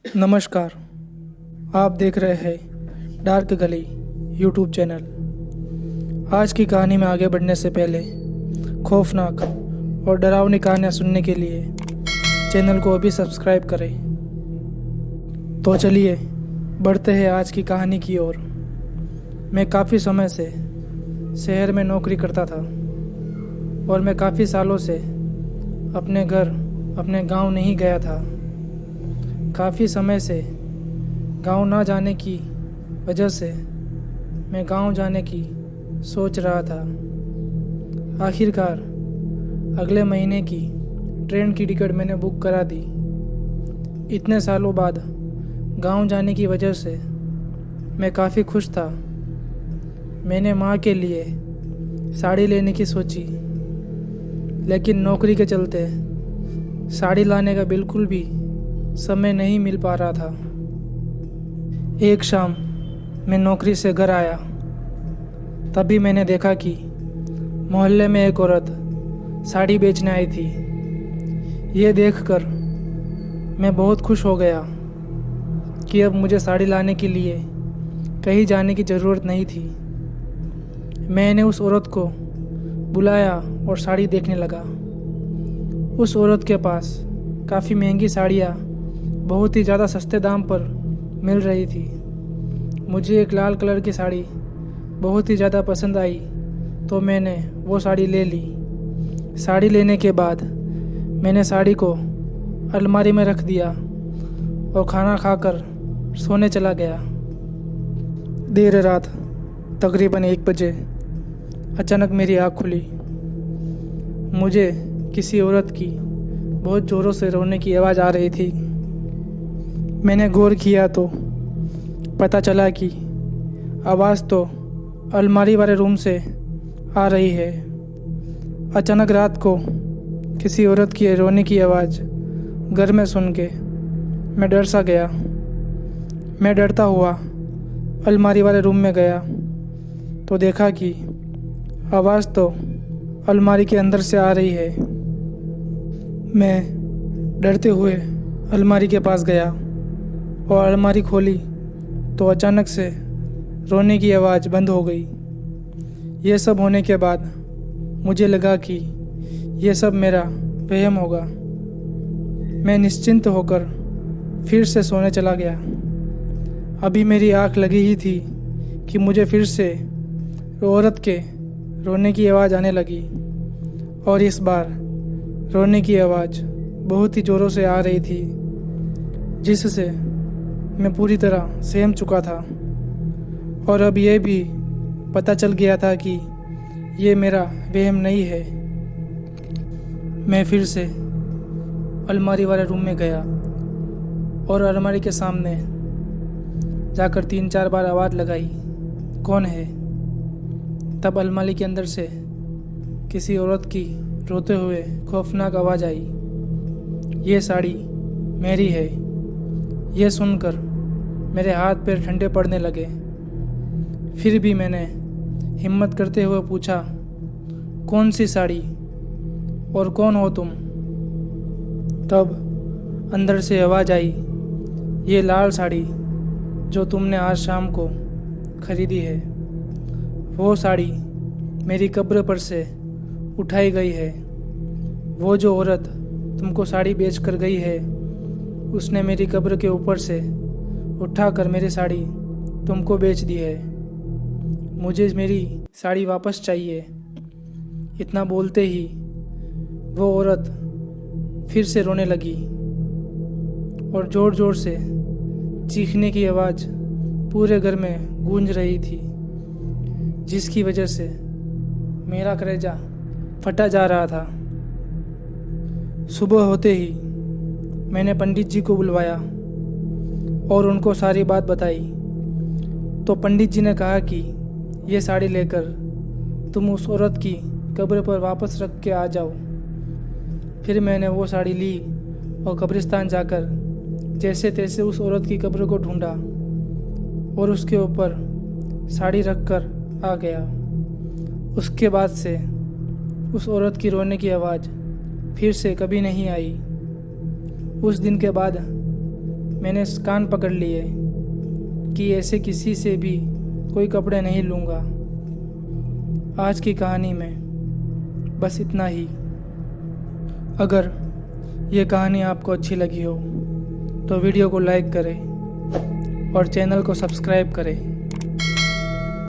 नमस्कार। आप देख रहे हैं डार्क गली यूट्यूब चैनल। आज की कहानी में आगे बढ़ने से पहले खौफनाक और डरावनी कहानियाँ सुनने के लिए चैनल को अभी सब्सक्राइब करें। तो चलिए बढ़ते हैं आज की कहानी की ओर। मैं काफ़ी समय से शहर में नौकरी करता था और मैं काफ़ी सालों से अपने घर अपने गांव नहीं गया था। काफ़ी समय से गांव ना जाने की वजह से मैं गांव जाने की सोच रहा था। आखिरकार अगले महीने की ट्रेन की टिकट मैंने बुक करा दी। इतने सालों बाद गांव जाने की वजह से मैं काफ़ी खुश था। मैंने माँ के लिए साड़ी लेने की सोची, लेकिन नौकरी के चलते साड़ी लाने का बिल्कुल भी समय नहीं मिल पा रहा था। एक शाम मैं नौकरी से घर आया, तभी मैंने देखा कि मोहल्ले में एक औरत साड़ी बेचने आई थी। ये देखकर मैं बहुत खुश हो गया कि अब मुझे साड़ी लाने के लिए कहीं जाने की ज़रूरत नहीं थी। मैंने उस औरत को बुलाया और साड़ी देखने लगा। उस औरत के पास काफ़ी महंगी साड़ियाँ बहुत ही ज़्यादा सस्ते दाम पर मिल रही थी। मुझे एक लाल कलर की साड़ी बहुत ही ज़्यादा पसंद आई, तो मैंने वो साड़ी ले ली। साड़ी लेने के बाद मैंने साड़ी को अलमारी में रख दिया और खाना खाकर सोने चला गया। देर रात तकरीबन 1 बजे अचानक मेरी आँख खुली। मुझे किसी औरत की बहुत ज़ोरों से रोने की आवाज़ आ रही थी। मैंने गौर किया तो पता चला कि आवाज़ तो अलमारी वाले रूम से आ रही है। अचानक रात को किसी औरत की रोने की आवाज़ घर में सुन के मैं डर सा गया। मैं डरता हुआ अलमारी वाले रूम में गया तो देखा कि आवाज़ तो अलमारी के अंदर से आ रही है। मैं डरते हुए अलमारी के पास गया और अलमारी खोली तो अचानक से रोने की आवाज़ बंद हो गई। ये सब होने के बाद मुझे लगा कि ये सब मेरा वहम होगा। मैं निश्चिंत होकर फिर से सोने चला गया। अभी मेरी आँख लगी ही थी कि मुझे फिर से औरत के रोने की आवाज़ आने लगी, और इस बार रोने की आवाज़ बहुत ही ज़ोरों से आ रही थी, जिससे मैं पूरी तरह सहम चुका था। और अब यह भी पता चल गया था कि ये मेरा वहम नहीं है। मैं फिर से अलमारी वाले रूम में गया और अलमारी के सामने जाकर 3-4 बार आवाज़ लगाई, कौन है? तब अलमारी के अंदर से किसी औरत की रोते हुए खौफनाक आवाज़ आई, ये साड़ी मेरी है। यह सुनकर मेरे हाथ पैर ठंडे पड़ने लगे। फिर भी मैंने हिम्मत करते हुए पूछा, कौन सी साड़ी और कौन हो तुम? तब अंदर से आवाज़ आई, ये लाल साड़ी जो तुमने आज शाम को खरीदी है, वो साड़ी मेरी कब्र पर से उठाई गई है। वो जो औरत तुमको साड़ी बेच कर गई है, उसने मेरी कब्र के ऊपर से उठाकर मेरी साड़ी तुमको बेच दी है। मुझे मेरी साड़ी वापस चाहिए। इतना बोलते ही वो औरत फिर से रोने लगी और ज़ोर ज़ोर से चीखने की आवाज़ पूरे घर में गूंज रही थी, जिसकी वजह से मेरा कलेजा फटा जा रहा था। सुबह होते ही मैंने पंडित जी को बुलवाया और उनको सारी बात बताई। तो पंडित जी ने कहा कि ये साड़ी लेकर तुम उस औरत की कब्र पर वापस रख के आ जाओ। फिर मैंने वो साड़ी ली और कब्रिस्तान जाकर जैसे तैसे उस औरत की कब्र को ढूंढा और उसके ऊपर साड़ी रख कर आ गया। उसके बाद से उस औरत की रोने की आवाज़ फिर से कभी नहीं आई। उस दिन के बाद मैंने कान पकड़ लिए कि ऐसे किसी से भी कोई कपड़े नहीं लूँगा। आज की कहानी में बस इतना ही। अगर ये कहानी आपको अच्छी लगी हो तो वीडियो को लाइक करें और चैनल को सब्सक्राइब करें।